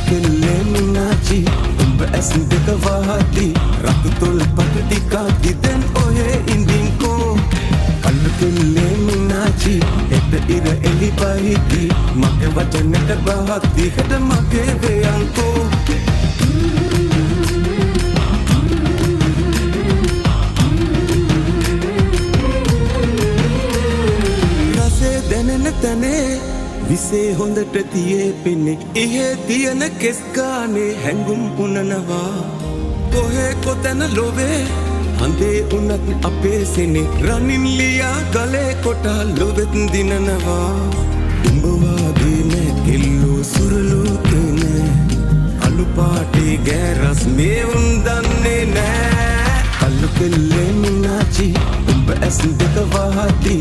කෙල්ලේ මිනාචි උඹ ඇස් දෙක වහති රතු තොල් පට ටිකක් දිදෙන් ඔහේ ඉඳින්කෝ කල්ලු කෙල්ලේ මිනාචි හෙට ඉර එලි පහිති මගේ වචනට බහති හෙට මගේ වේයන්කෝ රසේ දැනෙන තැනේ විසේ හොඳට තියේ පෙන්නේ ඉහේ තියන කෙස් ගානේ හැඟුම් උනනවා කොහේ කොතැන ලොවේ හඳේ උනත් අපේ සෙනේ රනින් ලියා ගලේ කොටා ලොවෙත් දිනනවා උඹ වාගේ නෑ කෙල්ලෝ සුරලෝ කෙනේ අලු පාටේ ගෑරස් මේ උන් දන්නේ නෑ කල්ලු කෙල්ලේ මිනාචි උඹ ඇස් දෙක වහති